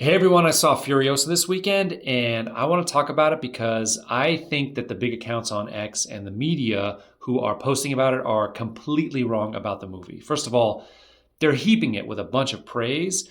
Hey everyone, I saw Furiosa this weekend and I want to talk about it because I think that the big accounts on X and the media who are posting about it are completely wrong about the movie. First of all, they're heaping it with a bunch of praise.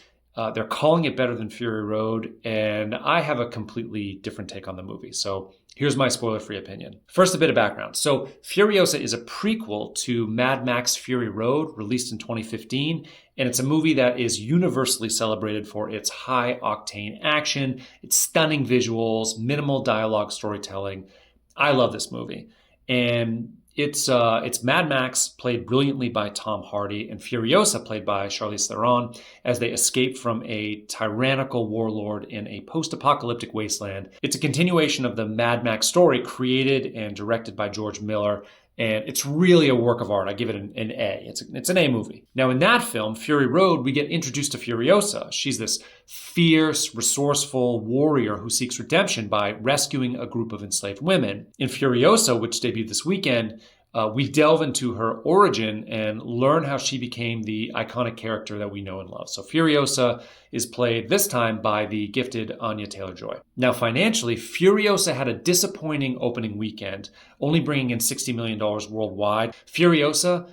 They're calling it better than Fury Road, and I have a completely different take on the movie. So here's my spoiler-free opinion. First, a bit of background. So Furiosa is a prequel to Mad Max Fury Road, released in 2015, and it's a movie that is universally celebrated for its high-octane action, its stunning visuals, minimal dialogue storytelling. I love this movie. And it's Mad Max, played brilliantly by Tom Hardy, and Furiosa, played by Charlize Theron, as they escape from a tyrannical warlord in a post-apocalyptic wasteland. It's a continuation of the Mad Max story created and directed by George Miller, and it's really a work of art. I give it an A. It's an A movie. Now, in that film, Fury Road, we get introduced to Furiosa. She's this fierce, resourceful warrior who seeks redemption by rescuing a group of enslaved women. In Furiosa, which debuted this weekend, we delve into her origin and learn how she became the iconic character that we know and love. So Furiosa is played this time by the gifted Anya Taylor-Joy. Now, financially, Furiosa had a disappointing opening weekend, only bringing in $60 million worldwide. Furiosa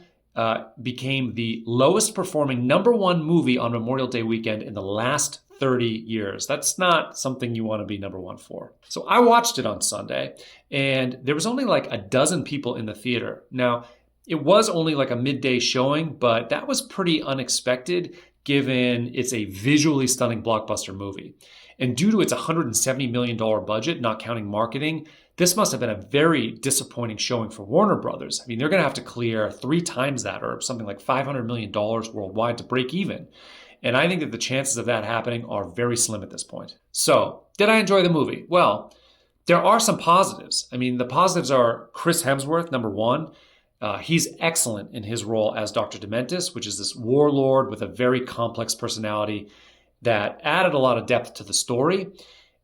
became the lowest performing #1 movie on Memorial Day weekend in the last 30 years. That's not something you want to be #1 for. So I watched it on Sunday, and there was only like a dozen people in the theater. Now, it was only like a midday showing, but that was pretty unexpected given it's a visually stunning blockbuster movie. And due to its $170 million budget, not counting marketing, this must have been a very disappointing showing for Warner Brothers. I mean, they're going to have to clear 3 times that, or something like $500 million worldwide to break even. And I think that the chances of that happening are very slim at this point. So, did I enjoy the movie? Well, there are some positives. I mean, the positives are Chris Hemsworth, #1. He's excellent in his role as Dr. Dementis, which is this warlord with a very complex personality that added a lot of depth to the story.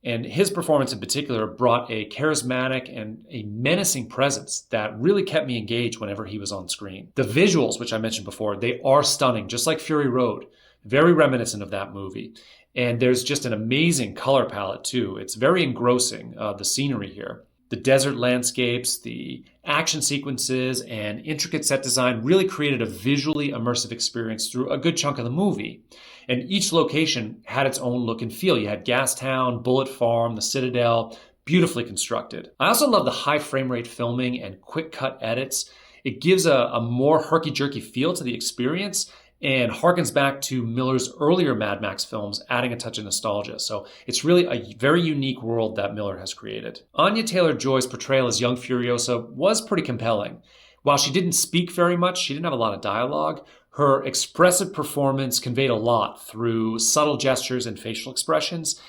And his performance in particular brought a charismatic and a menacing presence that really kept me engaged whenever he was on screen. The visuals, which I mentioned before, they are stunning, just like Fury Road. Very reminiscent of that movie. And there's just an amazing color palette too. It's very engrossing, the scenery here. The desert landscapes, the action sequences, and intricate set design really created a visually immersive experience through a good chunk of the movie. And each location had its own look and feel. You had Gastown, Bullet Farm, the Citadel, beautifully constructed. I also love the high frame rate filming and quick cut edits. It gives a more herky-jerky feel to the experience and harkens back to Miller's earlier Mad Max films, adding a touch of nostalgia. So it's really a very unique world that Miller has created. Anya Taylor-Joy's portrayal as young Furiosa was pretty compelling. While she didn't speak very much, she didn't have a lot of dialogue, her expressive performance conveyed a lot through subtle gestures and facial expressions,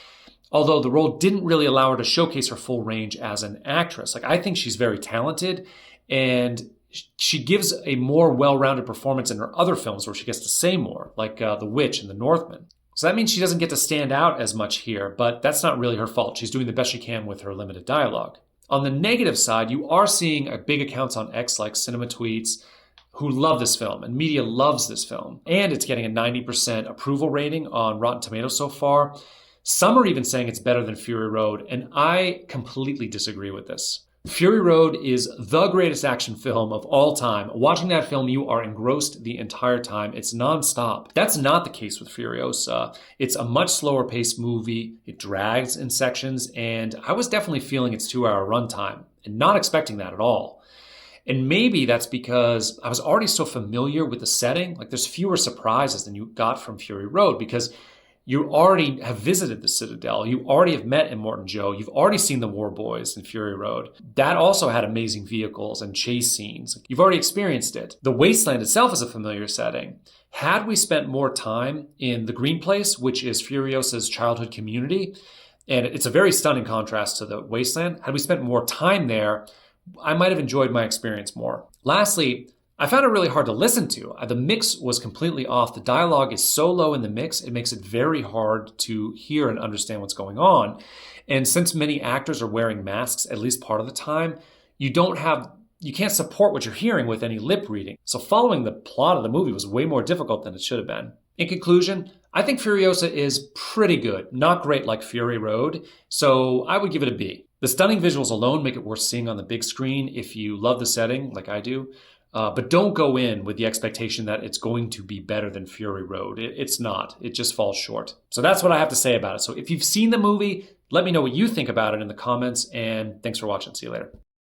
although the role didn't really allow her to showcase her full range as an actress. I think she's very talented, and she gives a more well-rounded performance in her other films where she gets to say more, like The Witch and The Northman. So that means she doesn't get to stand out as much here, but that's not really her fault. She's doing the best she can with her limited dialogue. On the negative side, you are seeing big accounts on X like Cinema Tweets who love this film, and media loves this film. And it's getting a 90% approval rating on Rotten Tomatoes so far. Some are even saying it's better than Fury Road, and I completely disagree with this. Fury Road is the greatest action film of all time. Watching that film, you are engrossed the entire time. It's nonstop. That's not the case with Furiosa. It's a much slower paced movie. It drags in sections, and I was definitely feeling its 2-hour runtime and not expecting that at all. And maybe that's because I was already so familiar with the setting. Like, there's fewer surprises than you got from Fury Road because you already have visited the Citadel. You already have met Immortan Joe. You've already seen the War Boys in Fury Road. That also had amazing vehicles and chase scenes. You've already experienced it. The Wasteland itself is a familiar setting. Had we spent more time in the Green Place, which is Furiosa's childhood community, and it's a very stunning contrast to the Wasteland, had we spent more time there, I might have enjoyed my experience more. Lastly, I found it really hard to listen to. The mix was completely off. The dialogue is so low in the mix, it makes it very hard to hear and understand what's going on. And since many actors are wearing masks at least part of the time, you can't support what you're hearing with any lip reading. So following the plot of the movie was way more difficult than it should have been. In conclusion, I think Furiosa is pretty good, not great like Fury Road, so I would give it a B. The stunning visuals alone make it worth seeing on the big screen if you love the setting, like I do. But don't go in with the expectation that it's going to be better than Fury Road. It's not. It just falls short. So that's what I have to say about it. So if you've seen the movie, let me know what you think about it in the comments, and thanks for watching. See you later.